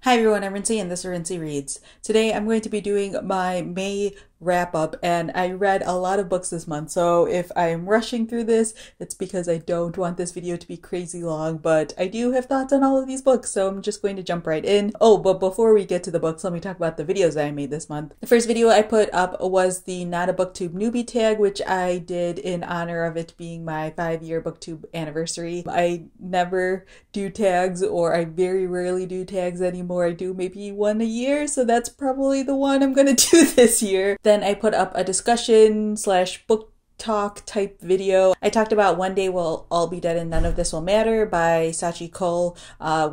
Hi everyone, I'm Rincey and this is Rincey Reads. Today I'm going to be doing my May wrap up, and I read a lot of books this month, so if I'm rushing through this, it's because I don't want this video to be crazy long, but I do have thoughts on all of these books, so I'm just going to jump right in. Oh, but before we get to the books, let me talk about the videos that I made this month. The first video I put up was the Not a Booktube Newbie tag, which I did in honor of it being my 5-year Booktube anniversary. I never do tags, or I very rarely do tags anymore. I do maybe one a year, so that's probably the one I'm gonna do this year. Then I put up a discussion / book talk type video. I talked about One Day We'll All Be Dead and None of This Will Matter by Sachi Cole,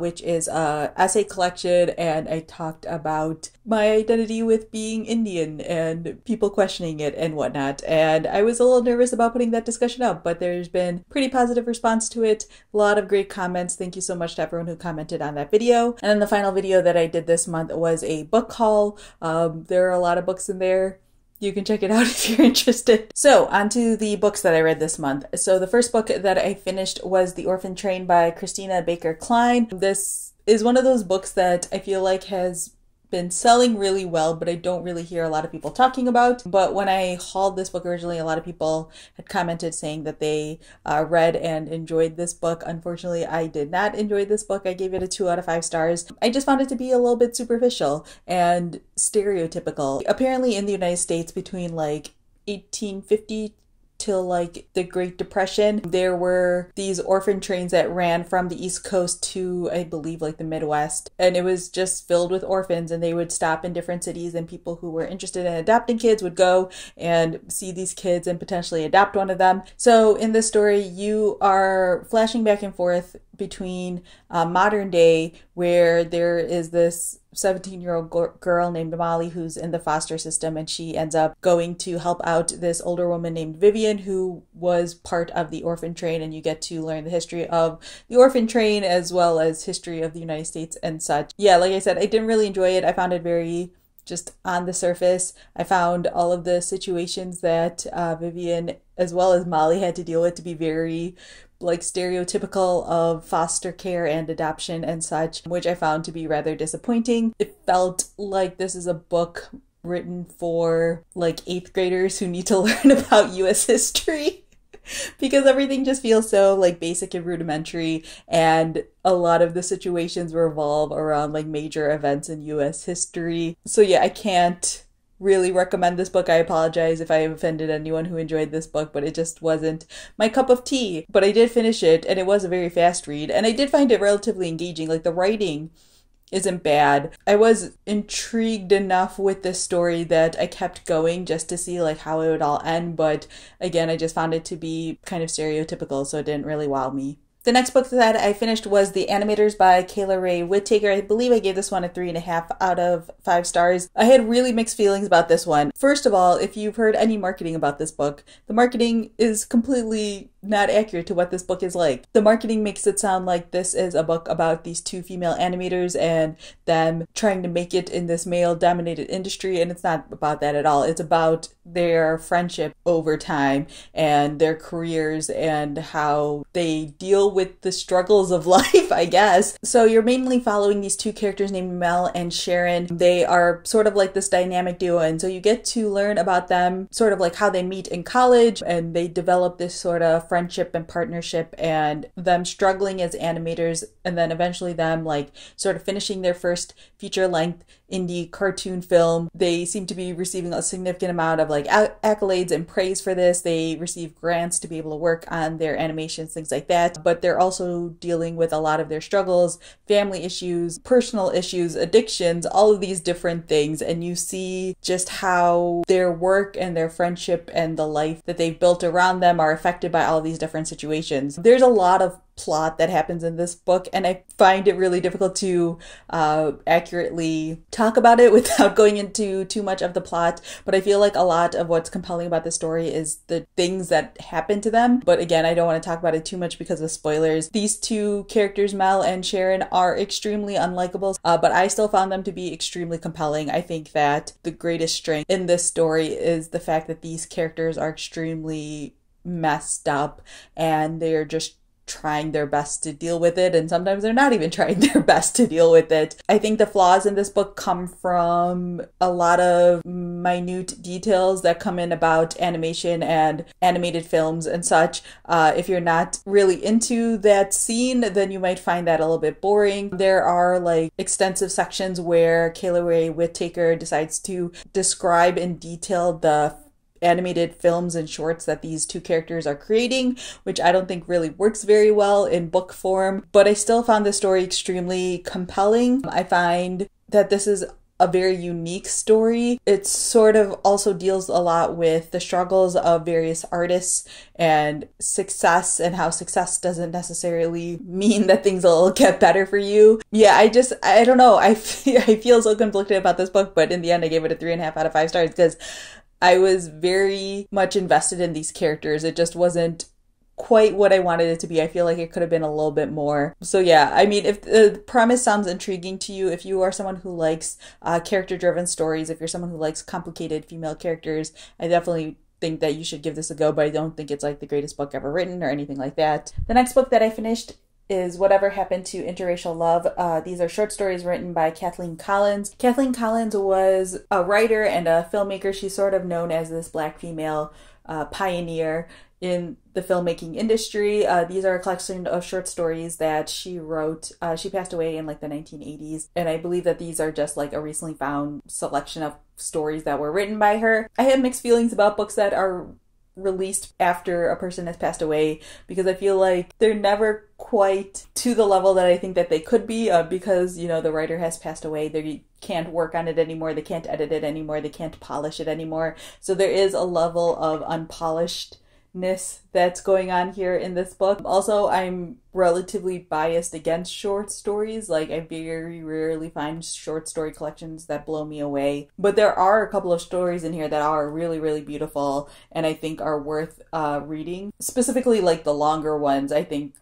which is a essay collection, and I talked about my identity with being Indian and people questioning it and whatnot. And I was a little nervous about putting that discussion up, but there's been pretty positive response to it. A lot of great comments. Thank you so much to everyone who commented on that video. And then the final video that I did this month was a book haul. There are a lot of books in there. You can check it out if you're interested. So, on to the books that I read this month. So, the first book that I finished was The Orphan Train by Christina Baker Klein. This is one of those books that I feel like has been selling really well, but I don't really hear a lot of people talking about. But when I hauled this book originally, a lot of people had commented saying that they read and enjoyed this book. Unfortunately, I did not enjoy this book. I gave it a 2 out of 5 stars. I just found it to be a little bit superficial and stereotypical. Apparently in the United States, between like 1850 till like the Great Depression, there were these orphan trains that ran from the East Coast to, I believe, like the Midwest, and it was just filled with orphans, and they would stop in different cities, and people who were interested in adopting kids would go and see these kids and potentially adopt one of them. So in this story, you are flashing back and forth between modern day, where there is this 17-year-old girl named Molly who's in the foster system, and she ends up going to help out this older woman named Vivian who was part of the orphan train, and you get to learn the history of the orphan train as well as history of the United States and such. Yeah, like I said, I didn't really enjoy it. I found it very just on the surface. I found all of the situations that Vivian as well as Molly had to deal with to be very like stereotypical of foster care and adoption and such, which I found to be rather disappointing. It felt like this is a book written for like 8th graders who need to learn about US history because everything just feels so like basic and rudimentary, and a lot of the situations revolve around like major events in US history. So yeah, I can't really recommend this book. I apologize if I offended anyone who enjoyed this book, but it just wasn't my cup of tea. But I did finish it, and it was a very fast read, and I did find it relatively engaging. Like, the writing isn't bad. I was intrigued enough with this story that I kept going just to see like how it would all end, but again, I just found it to be kind of stereotypical, so it didn't really wow me. The next book that I finished was TheAnimators by Kayla Ray Whittaker. I believe I gave this one a 3.5 out of 5 stars. I had really mixed feelings about this one. First of all, if you've heard any marketing about this book, the marketing is completely not accurate to what this book is like. The marketing makes it sound like this is a book about these 2 female animators and them trying to make it in this male-dominated industry, and it's not about that at all. It's about their friendship over time and their careers and how they deal with the struggles of life, I guess. So you're mainly following these 2 characters named Mel and Sharon. They are sort of like this dynamic duo, and so you get to learn about them, sort of like how they meet in college, and they develop this sort of friendship and partnership, and them struggling as animators, and then eventually them like sort of finishing their first feature-length indie cartoon film. They seem to be receiving a significant amount of like accolades and praise for this. They receive grants to be able to work on their animations, things like that, but they're also dealing with a lot of their struggles, family issues, personal issues, addictions, all of these different things, and you see just how their work and their friendship and the life that they've built around them are affected by all these different situations. There's a lot of plot that happens in this book, and I find it really difficult to accurately talk about it without going into too much of the plot, but I feel like a lot of what's compelling about the story is the things that happen to them. But again, I don't want to talk about it too much because of spoilers. These 2 characters, Mel and Sharon, are extremely unlikable, but I still found them to be extremely compelling. I think that the greatest strength in this story is the fact that these characters are extremely messed up, and they're just trying their best to deal with it, and sometimes they're not even trying their best to deal with it. I think the flaws in this book come from a lot of minute details that come in about animation and animated films and such. If you're not really into that scene, then you might find that a little bit boring. There are like extensive sections where Kayla Ray Whittaker decides to describe in detail the animated films and shorts that these two characters are creating, which I don't think really works very well in book form, but I still found the story extremely compelling. I find that this is a very unique story. It sort of also deals a lot with the struggles of various artists and success, and how success doesn't necessarily mean that things will get better for you. Yeah, I don't know. I feel so conflicted about this book, but in the end I gave it a 3.5 out of 5 stars because I was very much invested in these characters. It just wasn't quite what I wanted it to be. I feel like it could have been a little bit more. So yeah, I mean, if the premise sounds intriguing to you, if you are someone who likes character-driven stories, if you're someone who likes complicated female characters, I definitely think that you should give this a go, but I don't think it's like the greatest book ever written or anything like that. The next book that I finished is Whatever Happened to Interracial Love. These are short stories written by Kathleen Collins. Kathleen Collins was a writer and a filmmaker. She's sort of known as this Black female pioneer in the filmmaking industry. These are a collection of short stories that she wrote. She passed away in like the 1980s, and I believe that these are just like a recently found selection of stories that were written by her. I have mixed feelings about books that are released after a person has passed away, because I feel like they're never quite to the level that I think that they could be, because, you know, the writer has passed away. They can't work on it anymore. They can't edit it anymore. They can't polish it anymore. So there is a level of unpolishedness that's going on here in this book. Also, I'm relatively biased against short stories. Like, I very rarely find short story collections that blow me away. But there are a couple of stories in here that are really, really beautiful and I think are worth reading. Specifically, like the longer ones, I think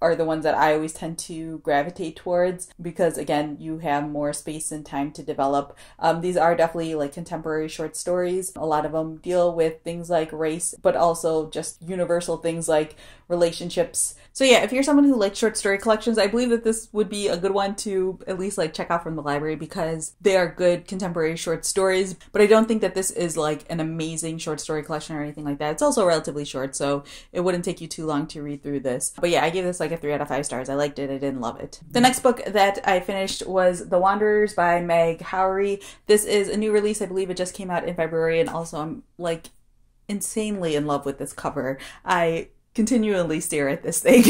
are the ones that I always tend to gravitate towards, because again, you have more space and time to develop. These are definitely like contemporary short stories. A lot of them deal with things like race, but also just universal things like relationships. So yeah, if you're someone who likes short story collections, I believe that this would be a good one to at least like check out from the library, because they are good contemporary short stories. But I don't think that this is like an amazing short story collection or anything like that. It's also relatively short, so it wouldn't take you too long to read through this. But yeah, I gave this like a 3 out of 5 stars. I liked it. I didn't love it. The next book that I finished was The Wanderers by Meg Howry. This is a new release. I believe it just came out in February, and also I'm like insanely in love with this cover. I continually stare at this thing.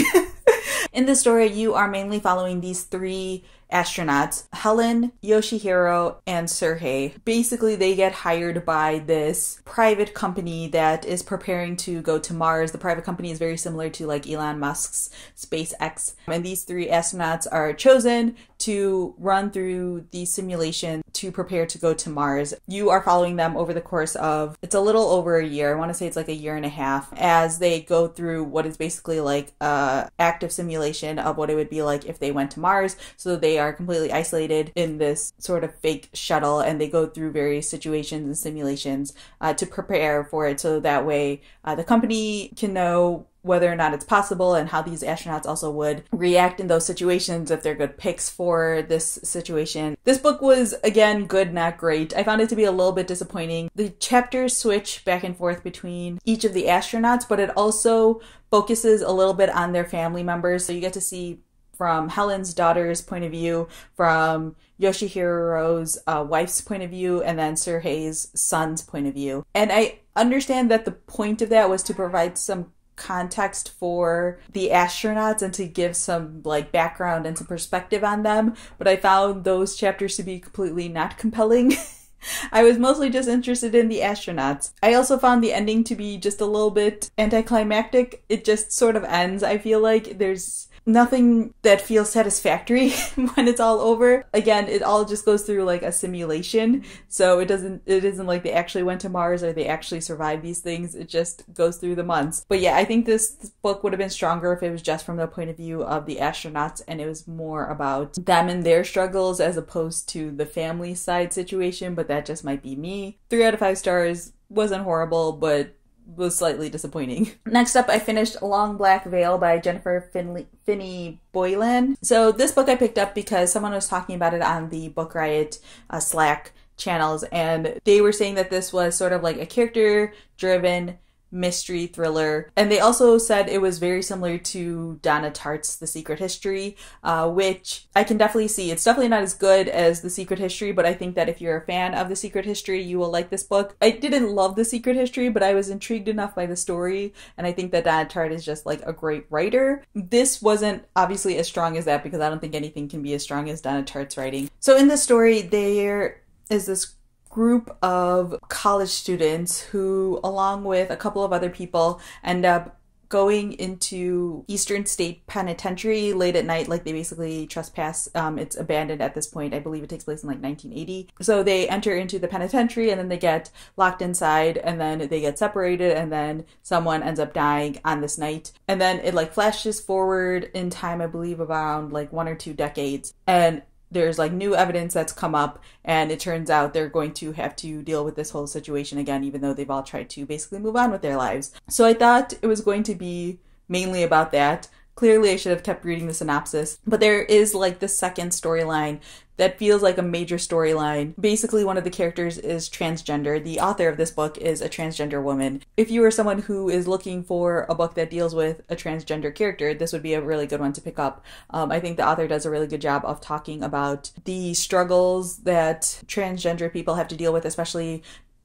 In this story, you are mainly following these 3 astronauts, Helen, Yoshihiro, and Serhei. Basically, they get hired by this private company that is preparing to go to Mars. The private company is very similar to like Elon Musk's SpaceX. And these 3 astronauts are chosen to run through the simulation to prepare to go to Mars. You are following them over the course of, it's a little over a year. I want to say it's like a year and a half, as they go through what is basically like a active simulation of what it would be like if they went to Mars. So they are completely isolated in this sort of fake shuttle, and they go through various situations and simulations to prepare for it, so that way the company can know whether or not it's possible, and how these astronauts also would react in those situations, if they're good picks for this situation. This book was, again, good, not great. I found it to be a little bit disappointing. The chapters switch back and forth between each of the astronauts, but it also focuses a little bit on their family members. So you get to see from Helen's daughter's point of view, from Yoshihiro's wife's point of view, and then Serhei's son's point of view. And I understand that the point of that was to provide some context for the astronauts and to give some like background and some perspective on them, but I found those chapters to be completely not compelling. I was mostly just interested in the astronauts. I also found the ending to be just a little bit anticlimactic. It just sort of ends. I feel like there's nothing that feels satisfactory when it's all over. Again, it all just goes through like a simulation. So it isn't like they actually went to Mars or they actually survived these things. It just goes through the months. But yeah, I think this book would have been stronger if it was just from the point of view of the astronauts, and it was more about them and their struggles as opposed to the family side situation. But that just might be me. 3 out of 5 stars. Wasn't horrible, but was slightly disappointing. Next up, I finished Long Black Veil by Jennifer Finney Boylan. So this book I picked up because someone was talking about it on the Book Riot Slack channels, and they were saying that this was sort of like a character-driven mystery thriller, and they also said it was very similar to Donna Tartt's The Secret History, which I can definitely see. It's definitely not as good as The Secret History, but I think that if you're a fan of The Secret History, you will like this book. I didn't love The Secret History, but I was intrigued enough by the story, and I think that Donna Tartt is just like a great writer. This wasn't obviously as strong as that, because I don't think anything can be as strong as Donna Tartt's writing. So in the story, there is this group of college students who, along with a couple of other people, end up going into Eastern State Penitentiary late at night. Like, they basically trespass. It's abandoned at this point. I believe it takes place in like 1980. So they enter into the penitentiary, and then they get locked inside, and then they get separated, and then someone ends up dying on this night. And then it like flashes forward in time, I believe around like 1 or 2 decades. And there's like new evidence that's come up, and it turns out they're going to have to deal with this whole situation again, even though they've all tried to basically move on with their lives. So I thought it was going to be mainly about that. Clearly, I should have kept reading the synopsis, but there is like the second storyline that feels like a major storyline. Basically, one of the characters is transgender. The author of this book is a transgender woman. If you are someone who is looking for a book that deals with a transgender character, this would be a really good one to pick up. I think the author does a really good job of talking about the struggles that transgender people have to deal with, especially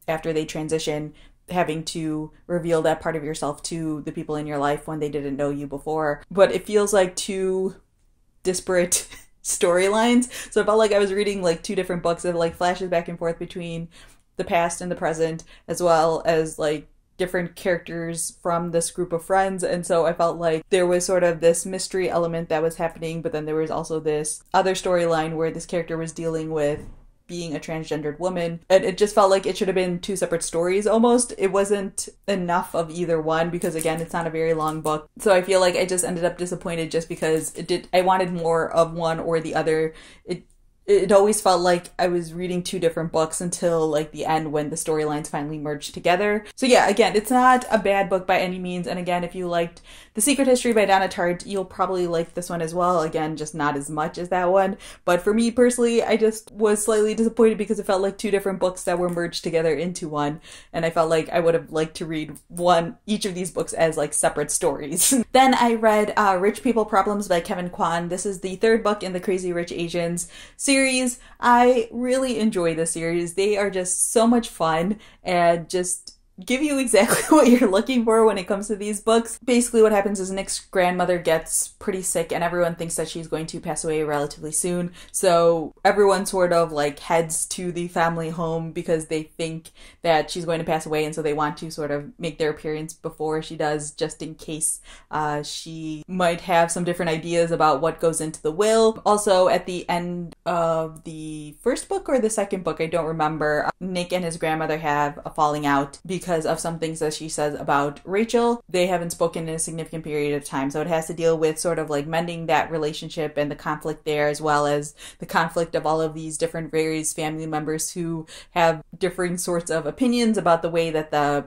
after they transition, having to reveal that part of yourself to the people in your life when they didn't know you before. But it feels like two disparate storylines. So it felt like I was reading like 2 different books. It like flashes back and forth between the past and the present, as well as like different characters from this group of friends. And so I felt like there was sort of this mystery element that was happening, but then there was also this other storyline where this character was dealing with being a transgendered woman. And it just felt like it should have been 2 separate stories almost. It wasn't enough of either one, because again, it's not a very long book. So I feel like I just ended up disappointed just because I wanted more of one or the other. It always felt like I was reading 2 different books until like the end, when the storylines finally merged together. So yeah, again, it's not a bad book by any means. And again, if you liked The Secret History by Donna Tartt, you'll probably like this one as well. Again, just not as much as that one. But for me personally, I just was slightly disappointed because it felt like 2 different books that were merged together into one. And I felt like I would have liked to read each of these books as like separate stories. Then I read Rich People Problems by Kevin Kwan. This is the 3rd book in the Crazy Rich Asians series. I really enjoy this series. They are just so much fun and just give you exactly what you're looking for when it comes to these books. Basically what happens is Nick's grandmother gets pretty sick, and everyone thinks that she's going to pass away relatively soon. So everyone sort of like heads to the family home because they think that she's going to pass away, and so they want to sort of make their appearance before she does, just in case she might have some different ideas about what goes into the will. Also, at the end of the 1st book or the 2nd book, I don't remember, Nick and his grandmother have a falling out because of some things that she says about Rachel. They haven't spoken in a significant period of time, so it has to deal with sort of like mending that relationship and the conflict there, as well as the conflict of all of these different various family members who have differing sorts of opinions about the way that the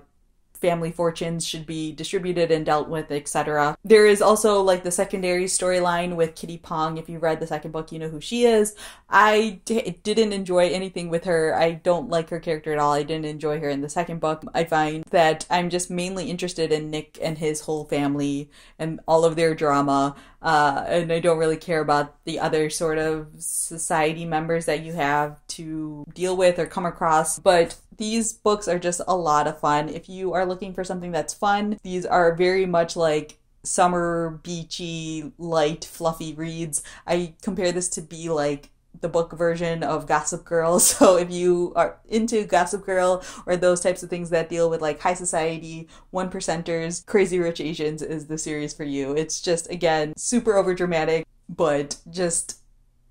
family fortunes should be distributed and dealt with, etc. There is also like the secondary storyline with Kitty Pong. If you read the 2nd book, you know who she is. I didn't enjoy anything with her. I don't like her character at all. I didn't enjoy her in the 2nd book. I find that I'm just mainly interested in Nick and his whole family and all of their drama. And I don't really care about the other sort of society members that you have to deal with or come across. But these books are just a lot of fun. If you are looking for something that's fun, these are very much like summer, beachy, light, fluffy reads. I compare this to be like the book version of Gossip Girl. So if you are into Gossip Girl or those types of things that deal with like high society, 1%ers, Crazy Rich Asians is the series for you. It's just, again, super overdramatic, but just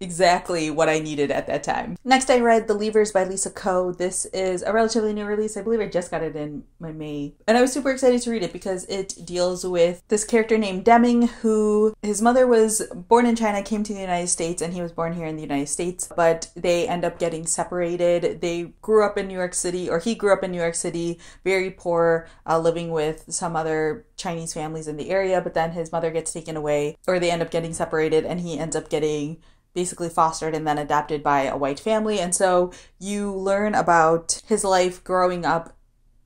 exactly what I needed at that time. Next, I read The Lebers by Lisa Ko. This is a relatively new release. I believe I just got it in my May. And I was super excited to read it because it deals with this character named Deming, who his mother was born in China, came to the United States, and he was born here in the United States, but they end up getting separated. They grew up in New York City, or he grew up in New York City, very poor, living with some other Chinese families in the area, but then his mother gets taken away, or they end up getting separated, and he ends up getting basically fostered and then adopted by a white family. And so you learn about his life growing up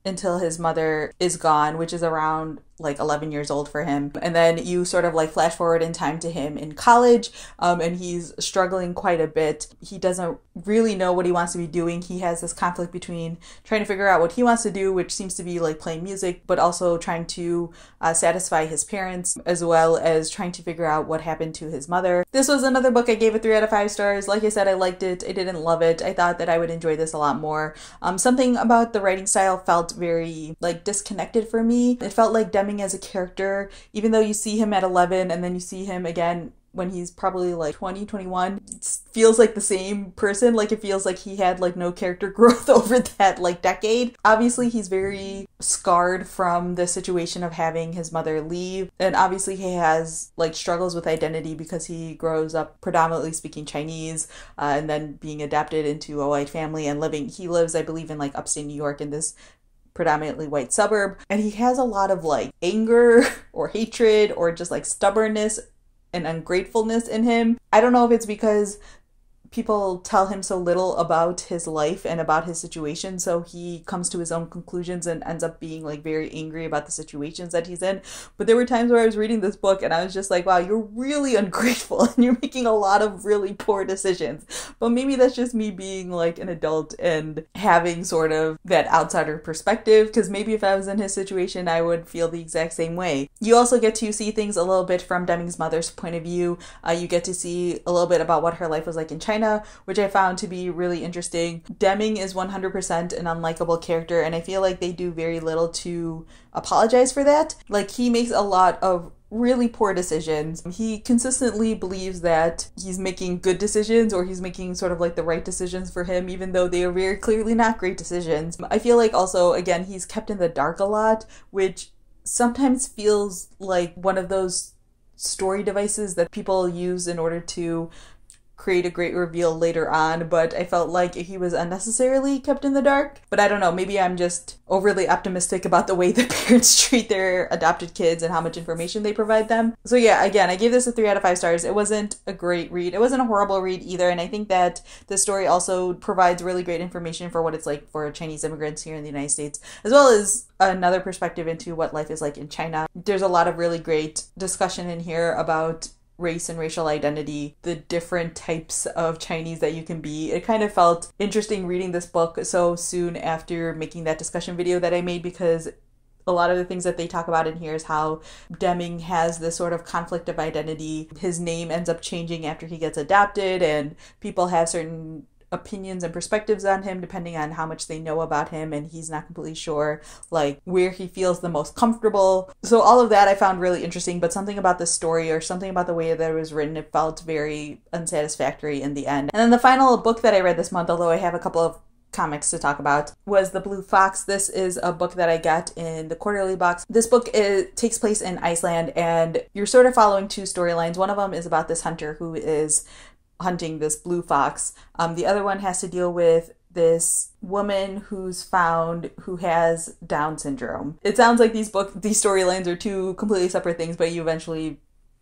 until his mother is gone, which is around like 11 years old for him. And then you sort of like flash forward in time to him in college, and he's struggling quite a bit. He doesn't really know what he wants to be doing. He has this conflict between trying to figure out what he wants to do, which seems to be like playing music, but also trying to satisfy his parents, as well as trying to figure out what happened to his mother. This was another book I gave it 3 out of 5 stars. Like I said, I liked it. I didn't love it. I thought that I would enjoy this a lot more. Something about the writing style felt very like disconnected for me. It felt like Deming as a character, even though you see him at 11 and then you see him again when he's probably like 20, 21, it feels like the same person. Like it feels like he had like no character growth over that like decade. Obviously he's very scarred from the situation of having his mother leave, and obviously he has like struggles with identity because he grows up predominantly speaking Chinese, and then being adopted into a white family and he lives I believe in like upstate New York in this predominantly white suburb, and he has a lot of like anger or hatred or just like stubbornness and ungratefulness in him. I don't know if it's because people tell him so little about his life and about his situation, so he comes to his own conclusions and ends up being like very angry about the situations that he's in. But there were times where I was reading this book and I was just like, wow, you're really ungrateful and you're making a lot of really poor decisions. But maybe that's just me being like an adult and having sort of that outsider perspective, because maybe if I was in his situation I would feel the exact same way. You also get to see things a little bit from Deming's mother's point of view. You get to see a little bit about what her life was like in China, which I found to be really interesting. Deming is 100% an unlikable character, and I feel like they do very little to apologize for that. Like, he makes a lot of really poor decisions. He consistently believes that he's making good decisions, or he's making sort of like the right decisions for him, even though they are very clearly not great decisions. I feel like also, again, he's kept in the dark a lot, which sometimes feels like one of those story devices that people use in order to create a great reveal later on, but I felt like he was unnecessarily kept in the dark. But I don't know, maybe I'm just overly optimistic about the way that parents treat their adopted kids and how much information they provide them. So yeah, again, I gave this a 3 out of 5 stars. It wasn't a great read. It wasn't a horrible read either, and I think that the story also provides really great information for what it's like for Chinese immigrants here in the United States, as well as another perspective into what life is like in China. There's a lot of really great discussion in here about race and racial identity, the different types of Chinese that you can be. It kind of felt interesting reading this book so soon after making that discussion video that I made, because a lot of the things that they talk about in here is how Deming has this sort of conflict of identity. His name ends up changing after he gets adopted, and people have certain opinions and perspectives on him depending on how much they know about him, and he's not completely sure like where he feels the most comfortable. So all of that I found really interesting, but something about the story or something about the way that it was written, it felt very unsatisfactory in the end. And then the final book that I read this month, although I have a couple of comics to talk about, was The Blue Fox. This is a book that I got in the quarterly box. This book takes place in Iceland, and you're sort of following 2 storylines. One of them is about this hunter who is hunting this blue fox. The other one has to deal with this woman who's found who has Down syndrome. It sounds like these storylines are 2 completely separate things, but you eventually,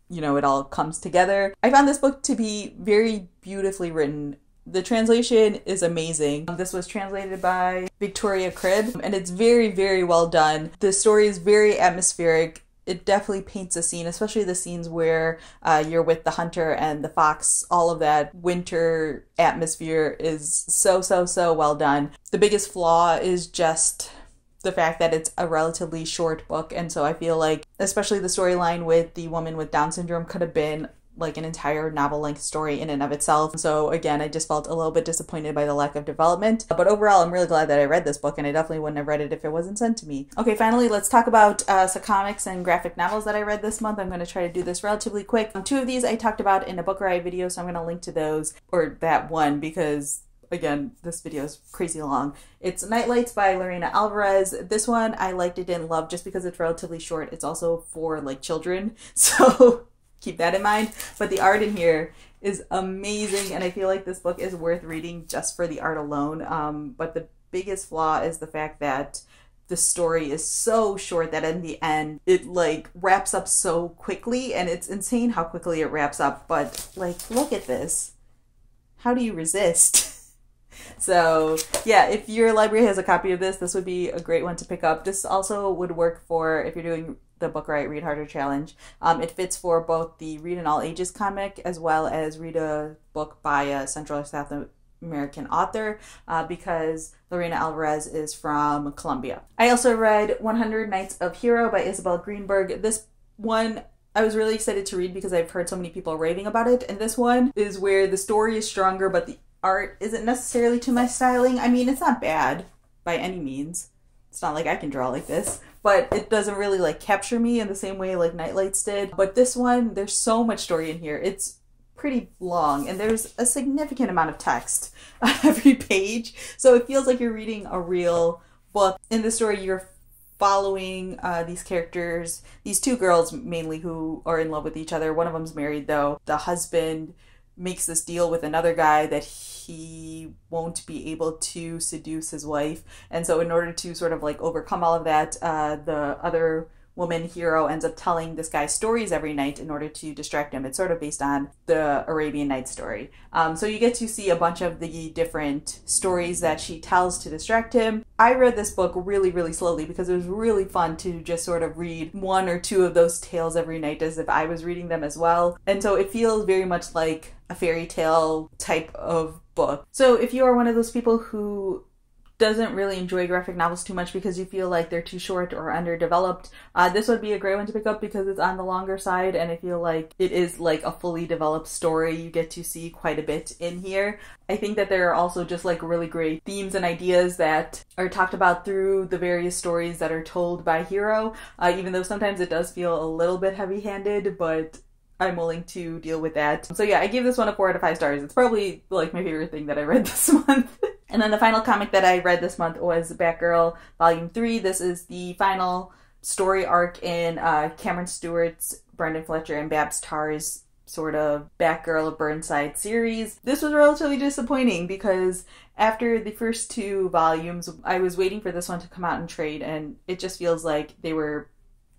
you know, it all comes together. I found this book to be very beautifully written. The translation is amazing. This was translated by Victoria Cribb, and it's very, very well done. The story is very atmospheric. It definitely paints a scene, especially the scenes where you're with the hunter and the fox. All of that winter atmosphere is so well done. The biggest flaw is just the fact that it's a relatively short book, and so I feel like especially the storyline with the woman with Down syndrome could have been like an entire novel-length story in and of itself. So again, I just felt a little bit disappointed by the lack of development. But overall, I'm really glad that I read this book, and I definitely wouldn't have read it if it wasn't sent to me. Okay, finally, let's talk about some comics and graphic novels that I read this month. I'm going to try to do this relatively quick. Two of these I talked about in a book riot video, so I'm going to link to those, or that one, because again, this video is crazy long. It's Nightlights by Lorena Alvarez. This one I liked, it didn't love, just because it's relatively short. It's also for like children, so keep that in mind. But the art in here is amazing, and I feel like this book is worth reading just for the art alone. But the biggest flaw is the fact that the story is so short that in the end it like wraps up so quickly, and it's insane how quickly it wraps up. But like, look at this. How do you resist? So yeah, if your library has a copy of this, this would be a great one to pick up. This also would work for if you're doing the Book Riot Read Harder Challenge. It fits for both the Read in All Ages comic as well as read a book by a Central or South American author, because Lorena Alvarez is from Colombia. I also read 100 Nights of Hero by Isabel Greenberg. This one I was really excited to read because I've heard so many people raving about it, and this one is where the story is stronger but the art isn't necessarily to my styling. I mean, it's not bad by any means. It's not like I can draw like this, but it doesn't really like capture me in the same way like Nightlights did. But this one, there's so much story in here. It's pretty long, and there's a significant amount of text on every page. So it feels like you're reading a real book. In the story, you're following these characters, these two girls mainly, who are in love with each other. One of them's married though. The husband makes this deal with another guy that he won't be able to seduce his wife, and so in order to sort of like overcome all of that, the other woman hero ends up telling this guy stories every night in order to distract him. It's sort of based on the Arabian Nights story. So you get to see a bunch of the different stories that she tells to distract him. I read this book really, really slowly because it was really fun to just sort of read one or two of those tales every night as if I was reading them as well. And so it feels very much like a fairy tale type of book. So if you are one of those people who doesn't really enjoy graphic novels too much because you feel like they're too short or underdeveloped, this would be a great one to pick up because it's on the longer side, and I feel like it is like a fully developed story. You get to see quite a bit in here. I think that there are also just like really great themes and ideas that are talked about through the various stories that are told by Hero, even though sometimes it does feel a little bit heavy-handed, but I'm willing to deal with that. So yeah, I gave this one a 4 out of 5 stars. It's probably like my favorite thing that I read this month. And then the final comic that I read this month was Batgirl Volume 3. This is the final story arc in Cameron Stewart's, Brendan Fletcher, and Babs Tarr's sort of Batgirl of Burnside series. This was relatively disappointing because after the first 2 volumes, I was waiting for this one to come out in trade, and it just feels like they were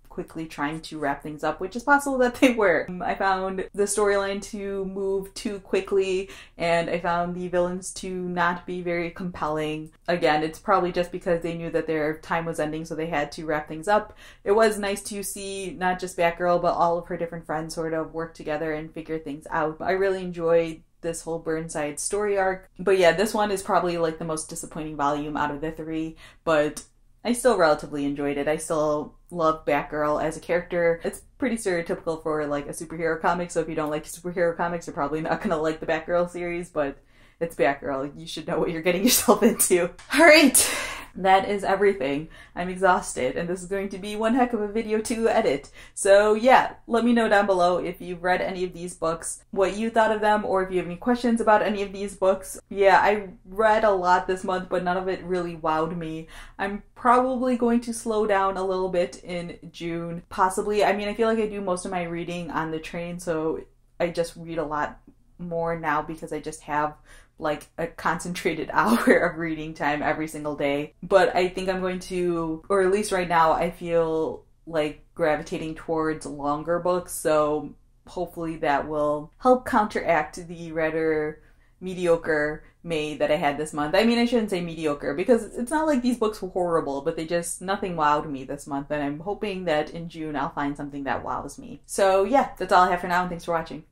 quickly trying to wrap things up, which is possible that they were. I found the storyline to move too quickly, and I found the villains to not be very compelling. Again, it's probably just because they knew that their time was ending, so they had to wrap things up. It was nice to see not just Batgirl, but all of her different friends sort of work together and figure things out. I really enjoyed this whole Burnside story arc. But yeah, this one is probably like the most disappointing volume out of the 3, but I still relatively enjoyed it. I still love Batgirl as a character. It's pretty stereotypical for like a superhero comic, so if you don't like superhero comics, you're probably not gonna like the Batgirl series, but it's Batgirl. You should know what you're getting yourself into. Alright, that is everything. I'm exhausted, and this is going to be one heck of a video to edit. So yeah, let me know down below if you've read any of these books, what you thought of them, or if you have any questions about any of these books. Yeah, I read a lot this month, but none of it really wowed me. I'm probably going to slow down a little bit in June, possibly. I mean, I feel like I do most of my reading on the train, so I just read a lot more now because I just have like a concentrated hour of reading time every single day. But I think I'm going to, or at least right now, I feel like gravitating towards longer books, so hopefully that will help counteract the rather mediocre May that I had this month. I mean, I shouldn't say mediocre because it's not like these books were horrible, but nothing wowed me this month, and I'm hoping that in June I'll find something that wows me. So yeah, that's all I have for now, and thanks for watching.